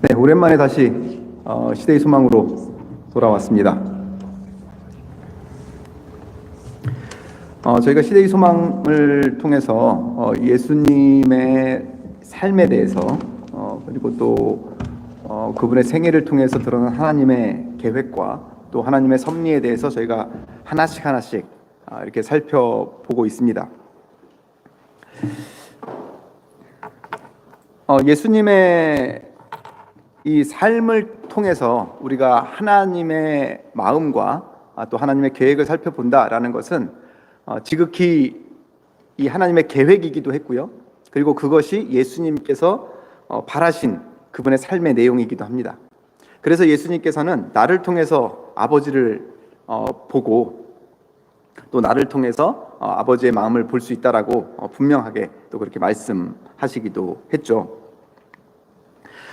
네, 오랜만에 다시 시대의 소망으로 돌아왔습니다. 저희가 시대의 소망을 통해서 예수님의 삶에 대해서 그리고 또 그분의 생애를 통해서 드러난 하나님의 계획과 또 하나님의 섭리에 대해서 저희가 하나씩 이렇게 살펴보고 있습니다. 예수님의 이 삶을 통해서 우리가 하나님의 마음과 또 하나님의 계획을 살펴본다라는 것은 지극히 이 하나님의 계획이기도 했고요. 그리고 그것이 예수님께서 바라신 그분의 삶의 내용이기도 합니다. 그래서 예수님께서는 나를 통해서 아버지를 보고 또 나를 통해서 아버지의 마음을 볼 수 있다라고 분명하게 또 그렇게 말씀하시기도 했죠.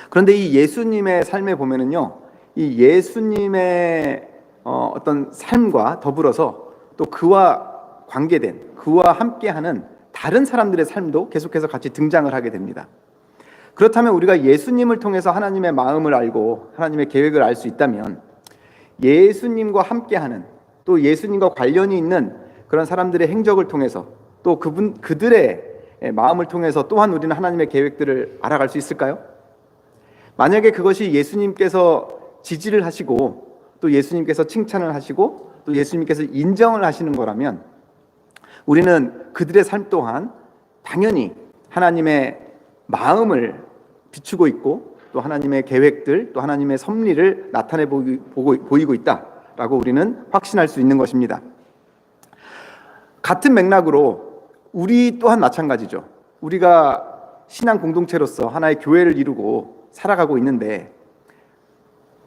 그런데 이 예수님의 삶에 보면은요, 이 예수님의 어떤 삶과 더불어서 또 그와 관계된, 그와 함께하는 다른 사람들의 삶도 계속해서 같이 등장을 하게 됩니다. 그렇다면 우리가 예수님을 통해서 하나님의 마음을 알고 하나님의 계획을 알 수 있다면 예수님과 함께하는 또 예수님과 관련이 있는 그런 사람들의 행적을 통해서 또 그들의 마음을 통해서 또한 우리는 하나님의 계획들을 알아갈 수 있을까요? 만약에 그것이 예수님께서 지지를 하시고 또 예수님께서 칭찬을 하시고 또 예수님께서 인정을 하시는 거라면 우리는 그들의 삶 또한 당연히 하나님의 마음을 비추고 있고 또 하나님의 계획들 또 하나님의 섭리를 나타내 보이고 있다라고 우리는 확신할 수 있는 것입니다. 같은 맥락으로 우리 또한 마찬가지죠. 우리가 신앙 공동체로서 하나의 교회를 이루고 살아가고 있는데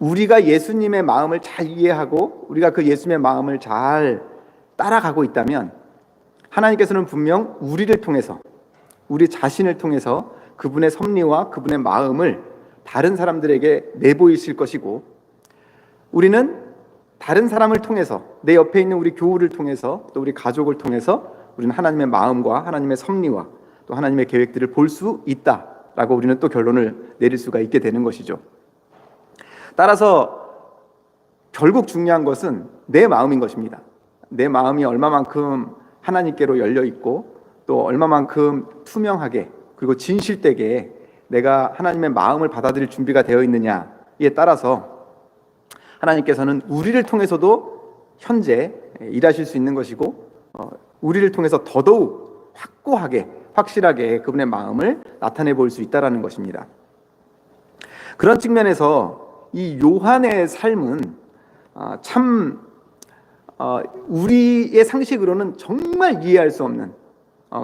우리가 예수님의 마음을 잘 이해하고 우리가 그 예수님의 마음을 잘 따라가고 있다면 하나님께서는 분명 우리를 통해서 우리 자신을 통해서 그분의 섭리와 그분의 마음을 다른 사람들에게 내보이실 것이고 우리는 다른 사람을 통해서 내 옆에 있는 우리 교우를 통해서 또 우리 가족을 통해서 우리는 하나님의 마음과 하나님의 섭리와 또 하나님의 계획들을 볼 수 있다라고 우리는 또 결론을 내릴 수가 있게 되는 것이죠. 따라서 결국 중요한 것은 내 마음인 것입니다. 내 마음이 얼마만큼 하나님께로 열려 있고 또 얼마만큼 투명하게 그리고 진실되게 내가 하나님의 마음을 받아들일 준비가 되어 있느냐에 따라서 하나님께서는 우리를 통해서도 현재 일하실 수 있는 것이고 우리를 통해서 더더욱 확고하게 확실하게 그분의 마음을 나타내 볼 수 있다는 것입니다. 그런 측면에서 이 요한의 삶은 참 우리의 상식으로는 정말 이해할 수 없는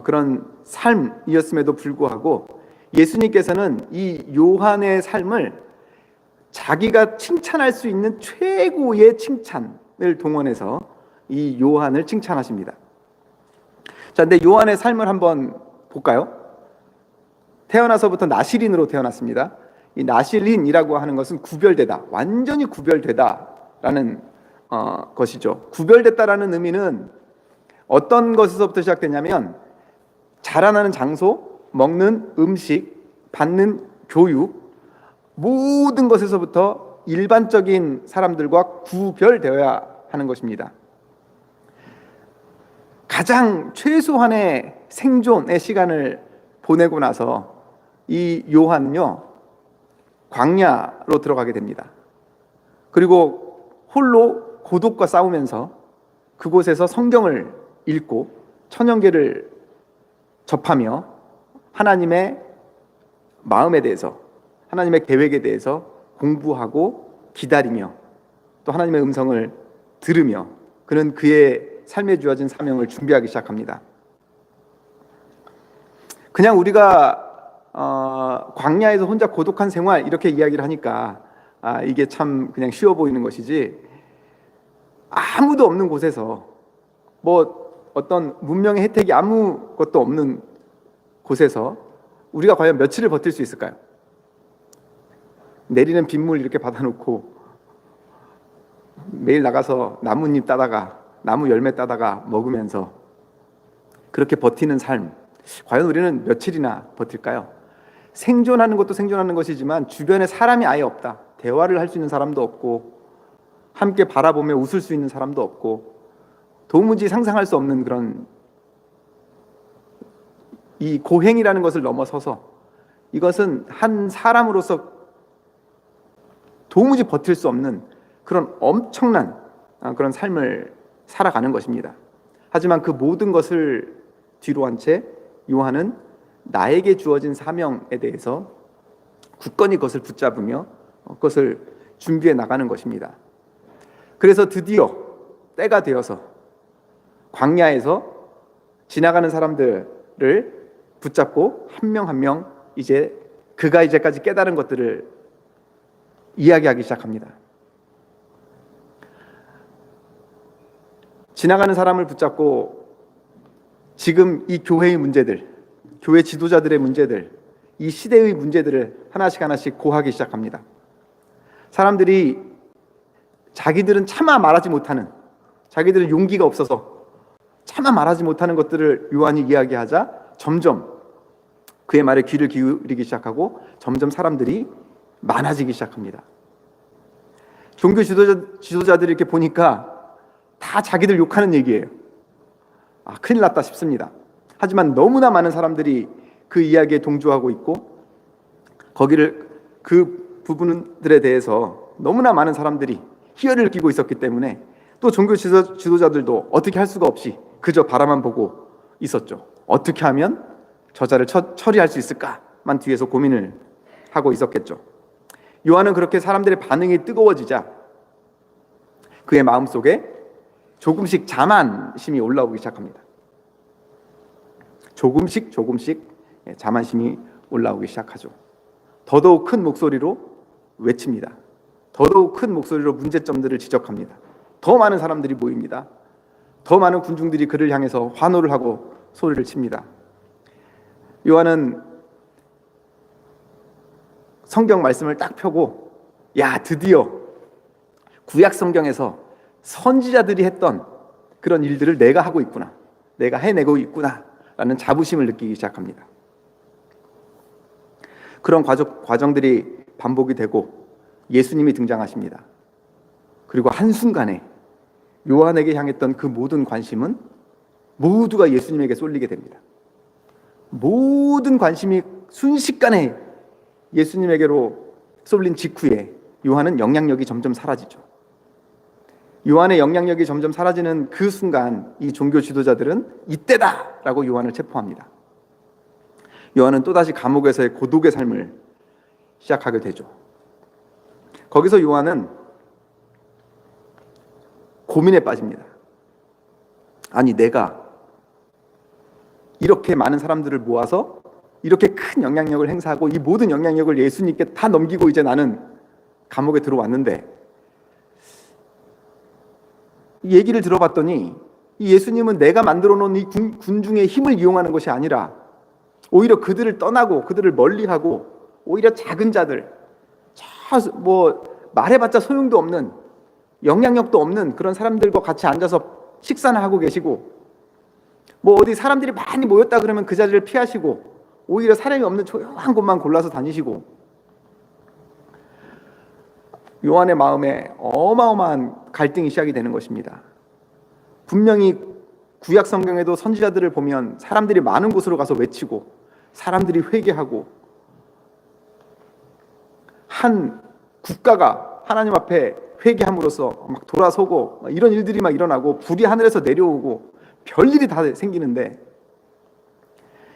그런 삶이었음에도 불구하고 예수님께서는 이 요한의 삶을 자기가 칭찬할 수 있는 최고의 칭찬을 동원해서 이 요한을 칭찬하십니다. 자, 근데 요한의 삶을 한번 볼까요? 태어나서부터 나시린으로 태어났습니다. 이 나시린이라고 하는 것은 구별되다, 완전히 구별되다라는 것이죠. 구별됐다라는 의미는 어떤 것에서부터 시작되냐면 자라나는 장소, 먹는 음식, 받는 교육 모든 것에서부터 일반적인 사람들과 구별되어야 하는 것입니다. 가장 최소한의 생존의 시간을 보내고 나서 이 요한은요 광야로 들어가게 됩니다. 그리고 홀로 고독과 싸우면서 그곳에서 성경을 읽고 천연계를 접하며 하나님의 마음에 대해서 하나님의 계획에 대해서 공부하고 기다리며 또 하나님의 음성을 들으며 그는 그의 삶에 주어진 사명을 준비하기 시작합니다. 그냥 우리가 광야에서 혼자 고독한 생활 이렇게 이야기를 하니까 이게 참 그냥 쉬워 보이는 것이지 아무도 없는 곳에서 뭐 어떤 문명의 혜택이 아무것도 없는 곳에서 우리가 과연 며칠을 버틸 수 있을까요? 내리는 빗물 이렇게 받아놓고 매일 나가서 나뭇잎 따다가 나무 열매 따다가 먹으면서 그렇게 버티는 삶 과연 우리는 며칠이나 버틸까요? 생존하는 것도 생존하는 것이지만 주변에 사람이 아예 없다. 대화를 할 수 있는 사람도 없고 함께 바라보며 웃을 수 있는 사람도 없고 도무지 상상할 수 없는 그런 이 고행이라는 것을 넘어서서 이것은 한 사람으로서 도무지 버틸 수 없는 그런 엄청난 그런 삶을 살아가는 것입니다. 하지만 그 모든 것을 뒤로 한 채 요한은 나에게 주어진 사명에 대해서 굳건히 그것을 붙잡으며 그것을 준비해 나가는 것입니다. 그래서 드디어 때가 되어서 광야에서 지나가는 사람들을 붙잡고 한 명 한 명 이제 그가 이제까지 깨달은 것들을 이야기하기 시작합니다. 지나가는 사람을 붙잡고 지금 이 교회의 문제들, 교회 지도자들의 문제들, 이 시대의 문제들을 하나씩 하나씩 고하기 시작합니다. 사람들이 자기들은 차마 말하지 못하는, 자기들은 용기가 없어서 차마 말하지 못하는 것들을 요한이 이야기하자 점점 그의 말에 귀를 기울이기 시작하고 점점 사람들이 많아지기 시작합니다. 종교 지도자들이 이렇게 보니까 다 자기들 욕하는 얘기예요. 큰일 났다 싶습니다. 하지만 너무나 많은 사람들이 그 이야기에 동조하고 있고 거기를 그 부분들에 대해서 너무나 많은 사람들이 희열을 느끼고 있었기 때문에 또 종교 지도자들도 어떻게 할 수가 없이 그저 바라만 보고 있었죠. 어떻게 하면 저자를 처리할 수 있을까만 뒤에서 고민을 하고 있었겠죠. 요한은 그렇게 사람들의 반응이 뜨거워지자 그의 마음속에 조금씩 자만심이 올라오기 시작합니다. 조금씩 자만심이 올라오기 시작하죠. 더더욱 큰 목소리로 외칩니다. 더더욱 큰 목소리로 문제점들을 지적합니다. 더 많은 사람들이 모입니다. 더 많은 군중들이 그를 향해서 환호를 하고 소리를 칩니다. 요한은 성경 말씀을 딱 펴고 야, 드디어 구약 성경에서 선지자들이 했던 그런 일들을 내가 하고 있구나, 내가 해내고 있구나 라는 자부심을 느끼기 시작합니다. 그런 과정들이 반복이 되고 예수님이 등장하십니다. 그리고 한순간에 요한에게 향했던 그 모든 관심은 모두가 예수님에게 쏠리게 됩니다. 모든 관심이 순식간에 예수님에게로 쏠린 직후에 요한은 영향력이 점점 사라지죠. 요한의 영향력이 점점 사라지는 그 순간 이 종교 지도자들은 이때다! 라고 요한을 체포합니다. 요한은 또다시 감옥에서의 고독의 삶을 시작하게 되죠. 거기서 요한은 고민에 빠집니다. 아니, 내가 이렇게 많은 사람들을 모아서 이렇게 큰 영향력을 행사하고 이 모든 영향력을 예수님께 다 넘기고 이제 나는 감옥에 들어왔는데, 이 얘기를 들어봤더니 이 예수님은 내가 만들어 놓은 이 군중의 힘을 이용하는 것이 아니라 오히려 그들을 떠나고 그들을 멀리하고 오히려 작은 자들, 말해봤자 소용도 없는, 영향력도 없는 그런 사람들과 같이 앉아서 식사나 하고 계시고, 어디 사람들이 많이 모였다 그러면 그 자리를 피하시고 오히려 사람이 없는 조용한 곳만 골라서 다니시고, 요한의 마음에 어마어마한 갈등이 시작이 되는 것입니다. 분명히 구약 성경에도 선지자들을 보면 사람들이 많은 곳으로 가서 외치고 사람들이 회개하고 한 국가가 하나님 앞에 회개함으로써 막 돌아서고 이런 일들이 막 일어나고 불이 하늘에서 내려오고 별일이 다 생기는데,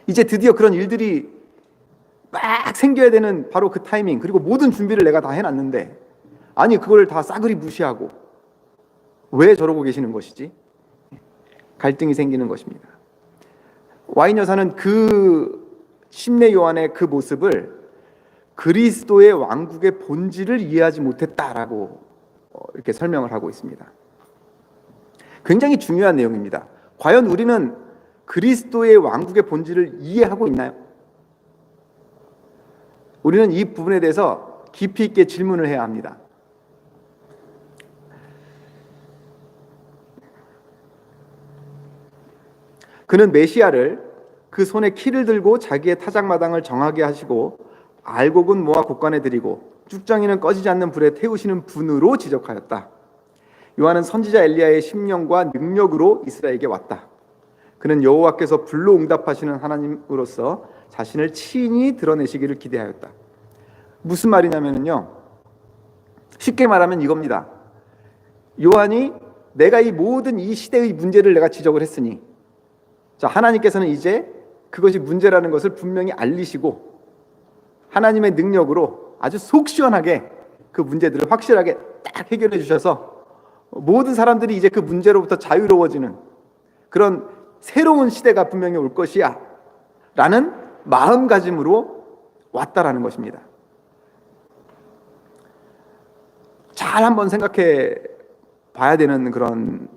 이제 드디어 그런 일들이 막 생겨야 되는 바로 그 타이밍, 그리고 모든 준비를 내가 다 해놨는데 아니 그걸 다 싸그리 무시하고 왜 저러고 계시는 것이지? 갈등이 생기는 것입니다. 와인 여사는 그 심내 요한의 그 모습을 그리스도의 왕국의 본질을 이해하지 못했다라고 이렇게 설명을 하고 있습니다. 굉장히 중요한 내용입니다. 과연 우리는 그리스도의 왕국의 본질을 이해하고 있나요? 우리는 이 부분에 대해서 깊이 있게 질문을 해야 합니다. 그는 메시아를 그 손에 키를 들고 자기의 타작마당을 정하게 하시고 알곡은 모아 곡간에 들이고 쭉정이는 꺼지지 않는 불에 태우시는 분으로 지적하였다. 요한은 선지자 엘리야의 심령과 능력으로 이스라엘에게 왔다. 그는 여호와께서 불로 응답하시는 하나님으로서 자신을 친히 드러내시기를 기대하였다. 무슨 말이냐면요, 쉽게 말하면 이겁니다. 요한이 내가 이 모든 이 시대의 문제를 내가 지적을 했으니, 자, 하나님께서는 이제 그것이 문제라는 것을 분명히 알리시고 하나님의 능력으로 아주 속 시원하게 그 문제들을 확실하게 딱 해결해 주셔서 모든 사람들이 이제 그 문제로부터 자유로워지는 그런 새로운 시대가 분명히 올 것이야 라는 마음가짐으로 왔다라는 것입니다. 잘 한번 생각해 봐야 되는 그런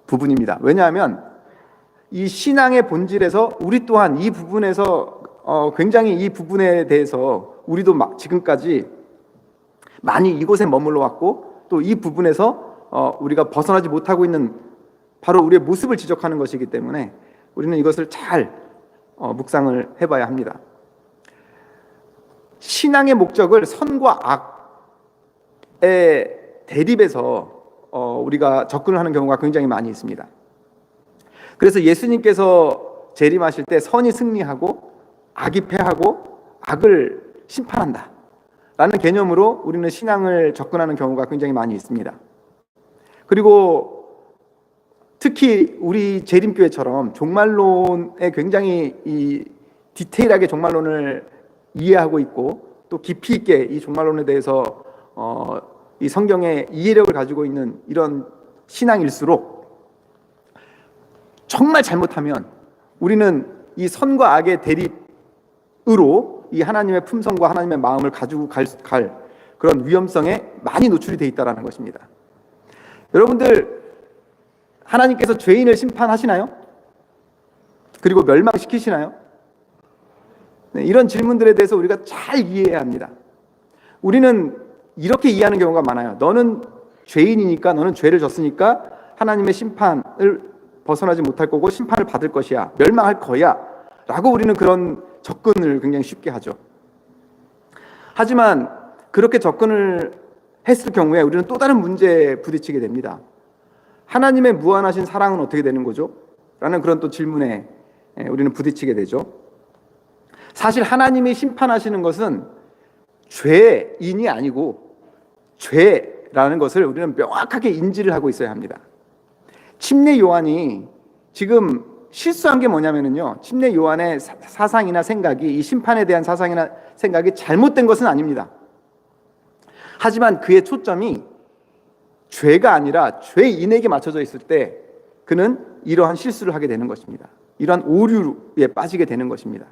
부분입니다. 왜냐하면 이 신앙의 본질에서 우리 또한 이 부분에서 굉장히 이 부분에 대해서 우리도 지금까지 많이 이곳에 머물러 왔고, 또 이 부분에서 우리가 벗어나지 못하고 있는 바로 우리의 모습을 지적하는 것이기 때문에 우리는 이것을 잘 묵상을 해봐야 합니다. 신앙의 목적을 선과 악의 대립에서 우리가 접근을 하는 경우가 굉장히 많이 있습니다. 그래서 예수님께서 재림하실 때 선이 승리하고 악이 패하고 악을 심판한다 라는 개념으로 우리는 신앙을 접근하는 경우가 굉장히 많이 있습니다. 그리고 특히 우리 재림교회처럼 종말론에 굉장히 이 디테일하게 종말론을 이해하고 있고 또 깊이 있게 이 종말론에 대해서 이 성경의 이해력을 가지고 있는 이런 신앙일수록 정말 잘못하면 우리는 이 선과 악의 대립으로 이 하나님의 품성과 하나님의 마음을 가지고 갈 그런 위험성에 많이 노출이 돼 있다는 것입니다. 여러분들, 하나님께서 죄인을 심판하시나요? 그리고 멸망시키시나요? 네, 이런 질문들에 대해서 우리가 잘 이해해야 합니다. 우리는 이렇게 이해하는 경우가 많아요. 너는 죄인이니까, 너는 죄를 졌으니까 하나님의 심판을 벗어나지 못할 거고 심판을 받을 것이야, 멸망할 거야 라고 우리는 그런 접근을 굉장히 쉽게 하죠. 하지만 그렇게 접근을 했을 경우에 우리는 또 다른 문제에 부딪히게 됩니다. 하나님의 무한하신 사랑은 어떻게 되는 거죠? 라는 그런 또 질문에 우리는 부딪히게 되죠. 사실 하나님이 심판하시는 것은 죄인이 아니고 죄라는 것을 우리는 명확하게 인지를 하고 있어야 합니다. 침례 요한이 지금 실수한 게 뭐냐면요, 침례 요한의 사상이나 생각이, 이 심판에 대한 사상이나 생각이 잘못된 것은 아닙니다. 하지만 그의 초점이 죄가 아니라 죄인에게 맞춰져 있을 때 그는 이러한 실수를 하게 되는 것입니다. 이러한 오류에 빠지게 되는 것입니다.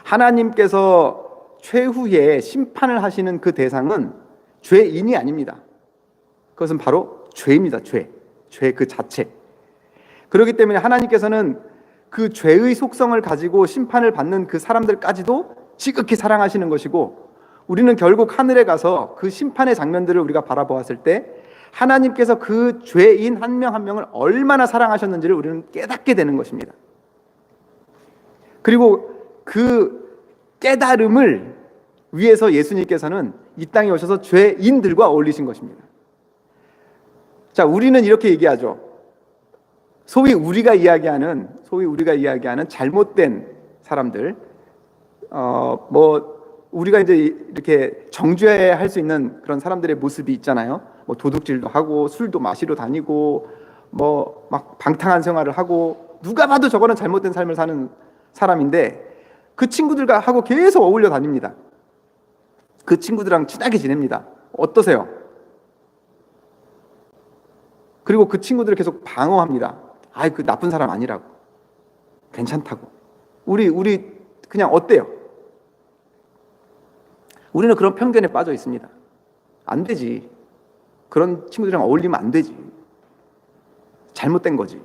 하나님께서 최후에 심판을 하시는 그 대상은 죄인이 아닙니다. 그것은 바로 죄입니다. 죄 그 자체. 그렇기 때문에 하나님께서는 그 죄의 속성을 가지고 심판을 받는 그 사람들까지도 지극히 사랑하시는 것이고, 우리는 결국 하늘에 가서 그 심판의 장면들을 우리가 바라보았을 때 하나님께서 그 죄인 한 명 한 명을 얼마나 사랑하셨는지를 우리는 깨닫게 되는 것입니다. 그리고 그 깨달음을 위해서 예수님께서는 이 땅에 오셔서 죄인들과 어울리신 것입니다. 자, 우리는 이렇게 얘기하죠. 소위 우리가 이야기하는 잘못된 사람들, 우리가 이제 이렇게 정죄할 수 있는 그런 사람들의 모습이 있잖아요. 도둑질도 하고 술도 마시러 다니고 막 방탕한 생활을 하고, 누가 봐도 저거는 잘못된 삶을 사는 사람인데 그 친구들과 하고 계속 어울려 다닙니다. 그 친구들이랑 친하게 지냅니다. 어떠세요? 그리고 그 친구들을 계속 방어합니다. 그 나쁜 사람 아니라고, 괜찮다고, 우리 그냥 어때요? 우리는 그런 편견에 빠져 있습니다. 안 되지. 그런 친구들이랑 어울리면 안 되지. 잘못된 거지.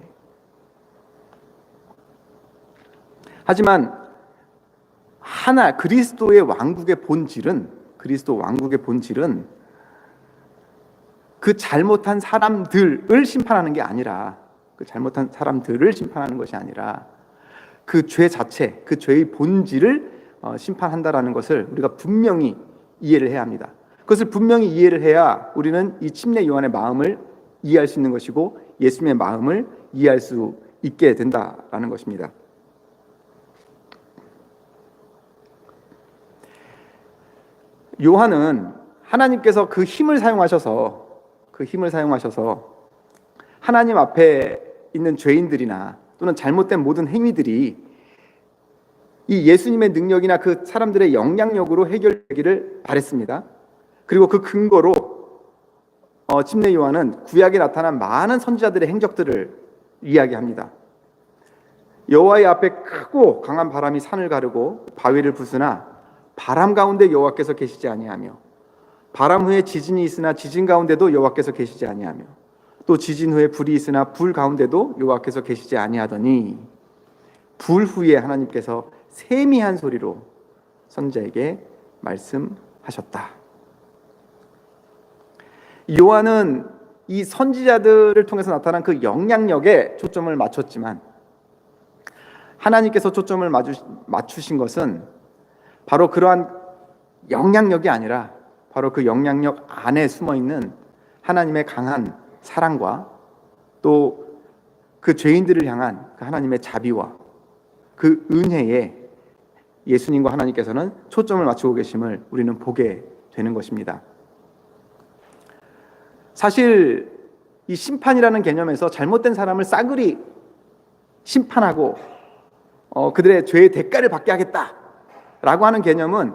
하지만 그리스도 왕국의 본질은 그 잘못한 사람들을 심판하는 게 아니라, 그 잘못한 사람들을 심판하는 것이 아니라 그 죄 자체, 그 죄의 본질을 심판한다라는 것을 우리가 분명히 이해를 해야 합니다. 그것을 분명히 이해를 해야 우리는 이 침례 요한의 마음을 이해할 수 있는 것이고 예수님의 마음을 이해할 수 있게 된다라는 것입니다. 요한은 하나님께서 그 힘을 사용하셔서 하나님 앞에 있는 죄인들이나 또는 잘못된 모든 행위들이 이 예수님의 능력이나 그 사람들의 영향력으로 해결되기를 바랬습니다. 그리고 그 근거로 침례 요한은 구약에 나타난 많은 선지자들의 행적들을 이야기합니다. 여호와의 앞에 크고 강한 바람이 산을 가르고 바위를 부수나 바람 가운데 여호와께서 계시지 아니하며 바람 후에 지진이 있으나 지진 가운데도 여호와께서 계시지 아니하며 또 지진 후에 불이 있으나 불 가운데도 여호와께서 계시지 아니하더니 불 후에 하나님께서 세미한 소리로 선지자에게 말씀하셨다. 요한은 이 선지자들을 통해서 나타난 그 영향력에 초점을 맞췄지만 하나님께서 초점을 맞추신 것은 바로 그러한 영향력이 아니라 바로 그 영향력 안에 숨어있는 하나님의 강한 사랑과 또 그 죄인들을 향한 그 하나님의 자비와 그 은혜에 예수님과 하나님께서는 초점을 맞추고 계심을 우리는 보게 되는 것입니다. 사실 이 심판이라는 개념에서 잘못된 사람을 싸그리 심판하고 그들의 죄의 대가를 받게 하겠다라고 하는 개념은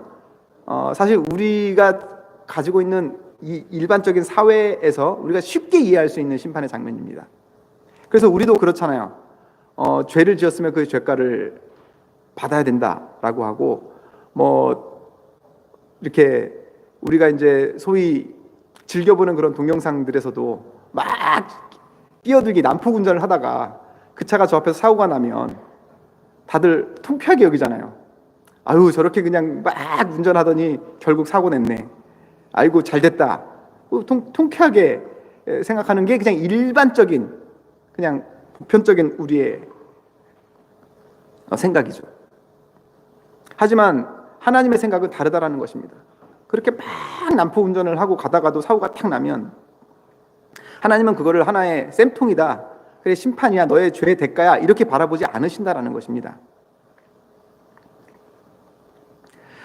사실 우리가 가지고 있는 이 일반적인 사회에서 우리가 쉽게 이해할 수 있는 심판의 장면입니다. 그래서 우리도 그렇잖아요. 죄를 지었으면 그 죄가를 받아야 된다라고 하고 이렇게 우리가 이제 소위 즐겨보는 그런 동영상들에서도 막 뛰어들기 난폭 운전을 하다가 그 차가 저 앞에서 사고가 나면 다들 통쾌하게 여기잖아요. 아유, 저렇게 그냥 막 운전하더니 결국 사고 냈네. 아이고, 잘 됐다. 통쾌하게 생각하는 게 그냥 일반적인, 그냥 보편적인 우리의 생각이죠. 하지만 하나님의 생각은 다르다라는 것입니다. 그렇게 막 난폭 운전을 하고 가다가도 사고가 탁 나면 하나님은 그거를 하나의 쌤통이다, 그래 심판이야, 너의 죄의 대가야, 이렇게 바라보지 않으신다라는 것입니다.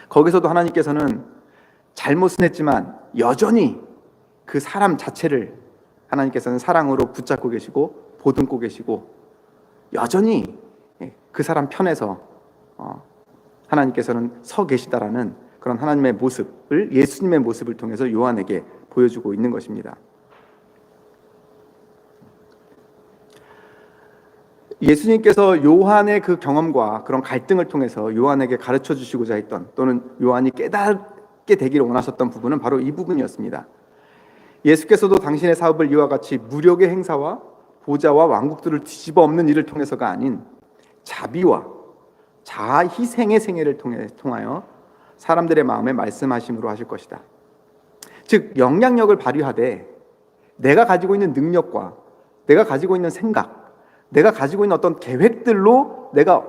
거기서도 하나님께서는 잘못은 했지만 여전히 그 사람 자체를 하나님께서는 사랑으로 붙잡고 계시고 보듬고 계시고 여전히 그 사람 편에서 하나님께서는 서 계시다라는 그런 하나님의 모습을, 예수님의 모습을 통해서 요한에게 보여주고 있는 것입니다. 예수님께서 요한의 그 경험과 그런 갈등을 통해서 요한에게 가르쳐 주시고자 했던, 또는 요한이 깨닫게 되기를 원하셨던 부분은 바로 이 부분이었습니다. 예수께서도 당신의 사업을 이와 같이 무력의 행사와 보좌와 왕국들을 뒤집어 엎는 일을 통해서가 아닌 자비와 자아 희생의 생애를 통하여 사람들의 마음에 말씀하심으로 하실 것이다. 즉, 영향력을 발휘하되 내가 가지고 있는 능력과 내가 가지고 있는 생각, 내가 가지고 있는 어떤 계획들로 내가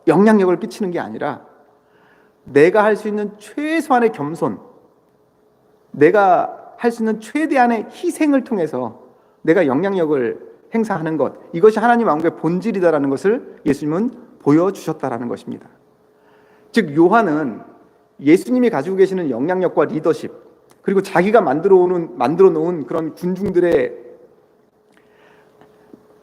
영향력을 끼치는 게 아니라 내가 할 수 있는 최소한의 겸손, 내가 할 수 있는 최대한의 희생을 통해서 내가 영향력을 행사하는 것, 이것이 하나님 왕국의 본질이다라는 것을 예수님은 보여주셨다라는 것입니다. 즉, 요한은 예수님이 가지고 계시는 영향력과 리더십, 그리고 자기가 만들어 놓은 그런 군중들의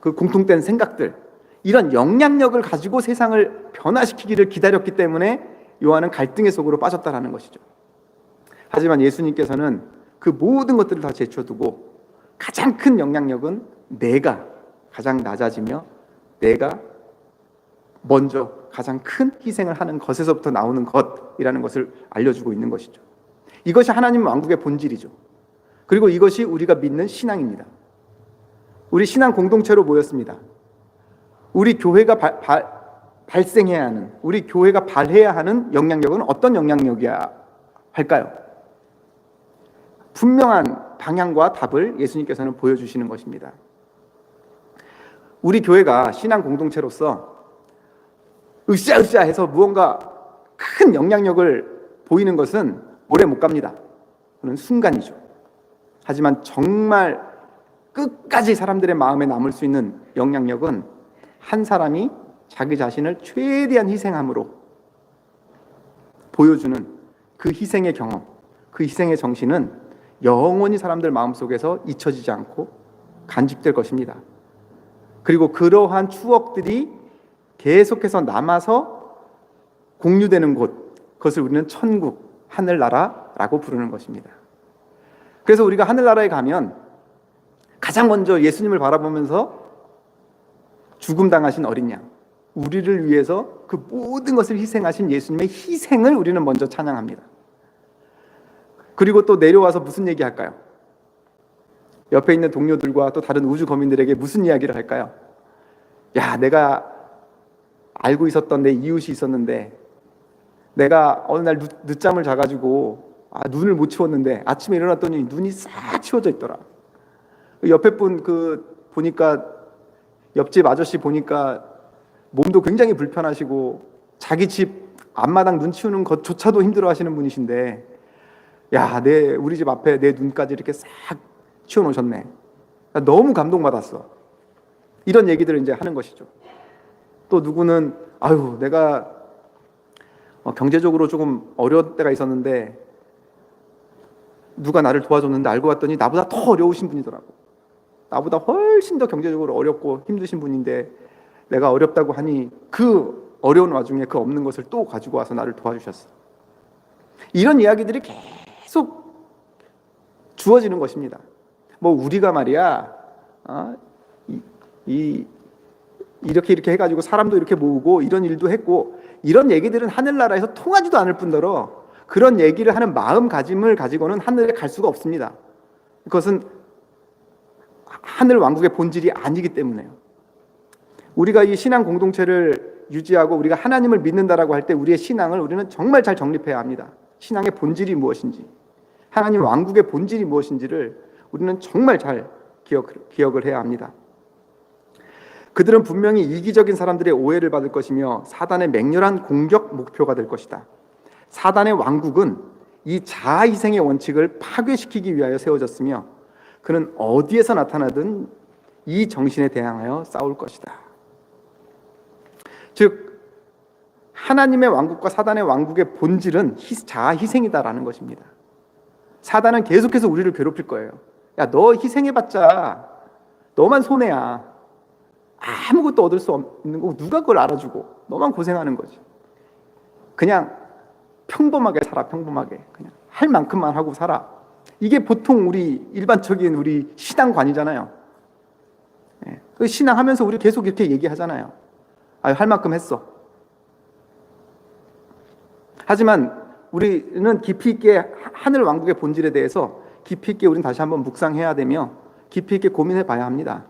그 공통된 생각들, 이런 영향력을 가지고 세상을 변화시키기를 기다렸기 때문에 요한은 갈등의 속으로 빠졌다라는 것이죠. 하지만 예수님께서는 그 모든 것들을 다 제쳐두고 가장 큰 영향력은 내가 가장 낮아지며 내가 먼저 가장 큰 희생을 하는 것에서부터 나오는 것이라는 것을 알려주고 있는 것이죠. 이것이 하나님 왕국의 본질이죠. 그리고 이것이 우리가 믿는 신앙입니다. 우리 신앙 공동체로 모였습니다. 우리 교회가 발생해야 하는, 우리 교회가 발해야 하는 영향력은 어떤 영향력이야 할까요? 분명한 방향과 답을 예수님께서는 보여주시는 것입니다. 우리 교회가 신앙 공동체로서 으쌰으쌰 해서 무언가 큰 영향력을 보이는 것은 오래 못 갑니다. 그는 순간이죠. 하지만 정말 끝까지 사람들의 마음에 남을 수 있는 영향력은 한 사람이 자기 자신을 최대한 희생함으로 보여주는 그 희생의 경험, 그 희생의 정신은 영원히 사람들 마음속에서 잊혀지지 않고 간직될 것입니다. 그리고 그러한 추억들이 계속해서 남아서 공유되는 곳, 그것을 우리는 천국, 하늘나라라고 부르는 것입니다. 그래서 우리가 하늘나라에 가면 가장 먼저 예수님을 바라보면서 죽음 당하신 어린 양, 우리를 위해서 그 모든 것을 희생하신 예수님의 희생을 우리는 먼저 찬양합니다. 그리고 또 내려와서 무슨 얘기할까요? 옆에 있는 동료들과 또 다른 우주 거민들에게 무슨 이야기를 할까요? 야, 내가 알고 있었던 내 이웃이 있었는데 내가 어느 날 늦잠을 자가지고 눈을 못 치웠는데 아침에 일어났더니 눈이 싹 치워져 있더라. 옆에 분 보니까 옆집 아저씨 보니까 몸도 굉장히 불편하시고 자기 집 앞마당 눈 치우는 것조차도 힘들어하시는 분이신데 야, 우리 집 앞에 내 눈까지 이렇게 싹 치워놓으셨네. 너무 감동받았어. 이런 얘기들을 이제 하는 것이죠. 또 누구는 내가 경제적으로 조금 어려운 때가 있었는데 누가 나를 도와줬는데 알고 봤더니 나보다 더 어려우신 분이더라고. 나보다 훨씬 더 경제적으로 어렵고 힘드신 분인데 내가 어렵다고 하니 그 어려운 와중에 그 없는 것을 또 가지고 와서 나를 도와주셨어. 이런 이야기들이 계속 주어지는 것입니다. 우리가 말이야 이렇게 해가지고 사람도 이렇게 모으고 이런 일도 했고 이런 얘기들은 하늘나라에서 통하지도 않을 뿐더러 그런 얘기를 하는 마음가짐을 가지고는 하늘에 갈 수가 없습니다. 그것은 하늘 왕국의 본질이 아니기 때문에요. 우리가 이 신앙 공동체를 유지하고 우리가 하나님을 믿는다라고 할 때 우리의 신앙을 우리는 정말 잘 정립해야 합니다. 신앙의 본질이 무엇인지, 하나님 왕국의 본질이 무엇인지를 우리는 정말 잘 기억을 해야 합니다. 그들은 분명히 이기적인 사람들의 오해를 받을 것이며 사단의 맹렬한 공격 목표가 될 것이다. 사단의 왕국은 이 자아희생의 원칙을 파괴시키기 위하여 세워졌으며 그는 어디에서 나타나든 이 정신에 대항하여 싸울 것이다. 즉 하나님의 왕국과 사단의 왕국의 본질은 자아희생이다라는 것입니다. 사단은 계속해서 우리를 괴롭힐 거예요. 야, 너 희생해봤자 너만 손해야. 아무것도 얻을 수 없는 거 누가 그걸 알아주고 너만 고생하는 거지. 그냥 평범하게 살아. 평범하게 그냥 할 만큼만 하고 살아. 이게 보통 일반적인 우리 신앙관이잖아요. 그 신앙하면서 우리 계속 이렇게 얘기하잖아요. 할 만큼 했어. 하지만 우리는 깊이 있게 하늘 왕국의 본질에 대해서 깊이 있게 우리는 다시 한번 묵상해야 되며 깊이 있게 고민해 봐야 합니다.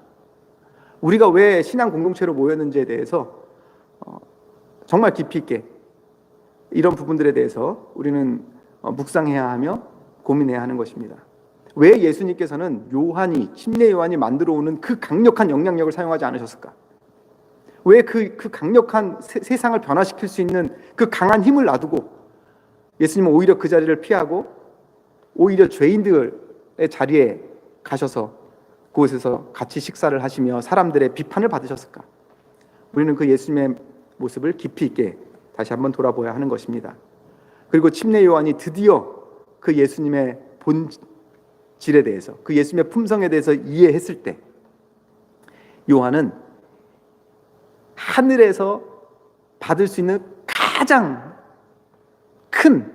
우리가 왜 신앙 공동체로 모였는지에 대해서 정말 깊이 있게 이런 부분들에 대해서 우리는 묵상해야 하며 고민해야 하는 것입니다. 왜 예수님께서는 침례 요한이 만들어 오는 그 강력한 영향력을 사용하지 않으셨을까? 왜 그 강력한 세상을 변화시킬 수 있는 그 강한 힘을 놔두고 예수님은 오히려 그 자리를 피하고 오히려 죄인들의 자리에 가셔서 그곳에서 같이 식사를 하시며 사람들의 비판을 받으셨을까? 우리는 그 예수님의 모습을 깊이 있게 다시 한번 돌아보아야 하는 것입니다. 그리고 침례 요한이 드디어 그 예수님의 본질에 대해서, 그 예수님의 품성에 대해서 이해했을 때 요한은 하늘에서 받을 수 있는 가장 큰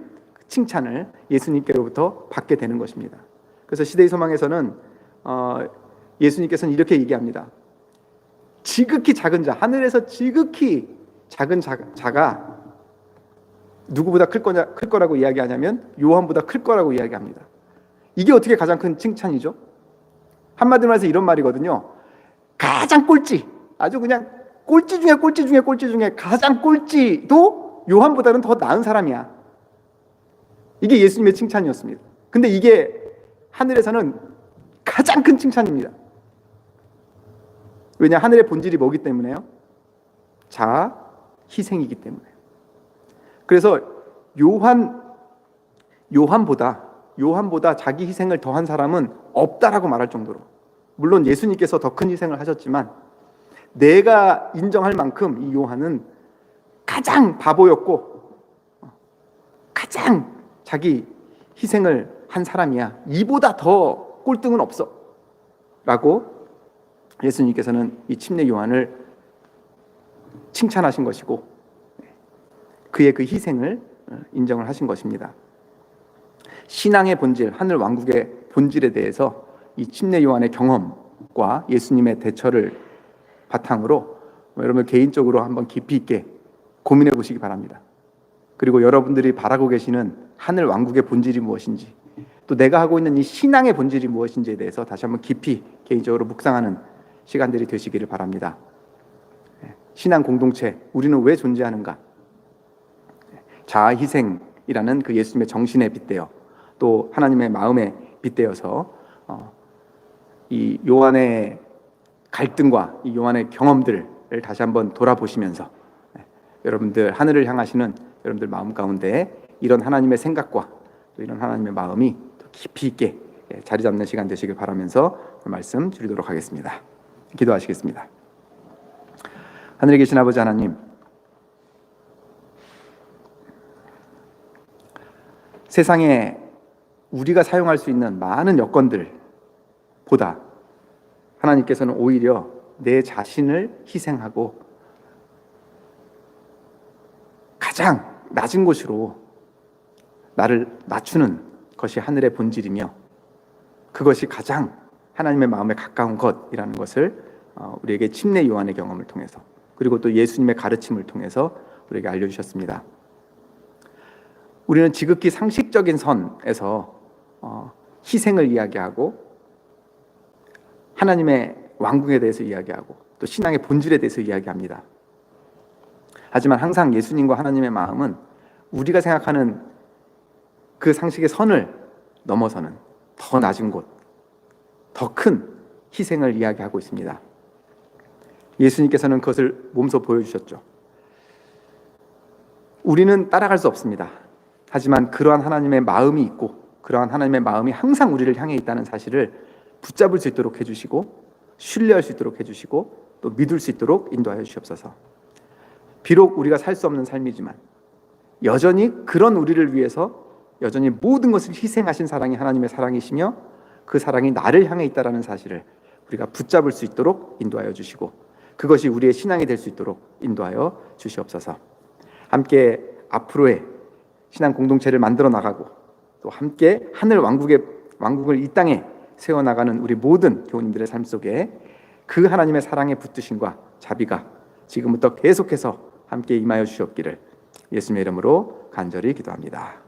칭찬을 예수님께로부터 받게 되는 것입니다. 그래서 시대의 소망에서는 예수님께서는 이렇게 얘기합니다. 지극히 작은 자, 하늘에서 지극히 작은 자가 누구보다 클 거라고 이야기하냐면 요한보다 클 거라고 이야기합니다. 이게 어떻게 가장 큰 칭찬이죠? 한마디로 해서 이런 말이거든요. 가장 꼴찌, 아주 그냥 꼴찌 중에 가장 꼴찌도 요한보다는 더 나은 사람이야. 이게 예수님의 칭찬이었습니다. 근데 이게 하늘에서는 가장 큰 칭찬입니다. 왜냐? 하늘의 본질이 뭐기 때문에요? 자아, 희생이기 때문에. 그래서 요한보다 자기 희생을 더한 사람은 없다라고 말할 정도로, 물론 예수님께서 더 큰 희생을 하셨지만 내가 인정할 만큼 이 요한은 가장 바보였고 가장 자기 희생을 한 사람이야. 이보다 더 꼴등은 없어 라고 예수님께서는 이 침례 요한을 칭찬하신 것이고 그의 그 희생을 인정을 하신 것입니다. 신앙의 본질, 하늘 왕국의 본질에 대해서 이 침례 요한의 경험과 예수님의 대처를 바탕으로 여러분 개인적으로 한번 깊이 있게 고민해 보시기 바랍니다. 그리고 여러분들이 바라고 계시는 하늘 왕국의 본질이 무엇인지, 또 내가 하고 있는 이 신앙의 본질이 무엇인지에 대해서 다시 한번 깊이 개인적으로 묵상하는 시간들이 되시기를 바랍니다. 신앙 공동체, 우리는 왜 존재하는가? 자아 희생이라는 그 예수님의 정신에 빗대어 또 하나님의 마음에 빗대어서 이 요한의 갈등과 이 요한의 경험들을 다시 한번 돌아보시면서 여러분들 하늘을 향하시는 여러분들 마음 가운데 이런 하나님의 생각과 또 이런 하나님의 마음이 더 깊이 있게 자리 잡는 시간 되시길 바라면서 말씀 드리도록 하겠습니다. 기도하시겠습니다. 하늘에 계신 아버지 하나님, 세상에 우리가 사용할 수 있는 많은 여건들보다 하나님께서는 오히려 내 자신을 희생하고 가장 낮은 곳으로 나를 낮추는 것이 하늘의 본질이며 그것이 가장 하나님의 마음에 가까운 것이라는 것을 우리에게 침례 요한의 경험을 통해서 그리고 또 예수님의 가르침을 통해서 우리에게 알려주셨습니다. 우리는 지극히 상식적인 선에서 희생을 이야기하고 하나님의 왕국에 대해서 이야기하고 또 신앙의 본질에 대해서 이야기합니다. 하지만 항상 예수님과 하나님의 마음은 우리가 생각하는 그 상식의 선을 넘어서는 더 낮은 곳, 더 큰 희생을 이야기하고 있습니다. 예수님께서는 그것을 몸소 보여주셨죠. 우리는 따라갈 수 없습니다. 하지만 그러한 하나님의 마음이 있고 그러한 하나님의 마음이 항상 우리를 향해 있다는 사실을 붙잡을 수 있도록 해주시고 신뢰할 수 있도록 해주시고 또 믿을 수 있도록 인도하여 주시옵소서. 비록 우리가 살 수 없는 삶이지만 여전히 그런 우리를 위해서 여전히 모든 것을 희생하신 사랑이 하나님의 사랑이시며 그 사랑이 나를 향해 있다는 사실을 우리가 붙잡을 수 있도록 인도하여 주시고 그것이 우리의 신앙이 될 수 있도록 인도하여 주시옵소서. 함께 앞으로의 신앙 공동체를 만들어 나가고 또 함께 하늘 왕국을 이 땅에 세워나가는 우리 모든 교우님들의 삶 속에 그 하나님의 사랑의 붙드심과 자비가 지금부터 계속해서 함께 임하여 주시옵기를 예수님의 이름으로 간절히 기도합니다.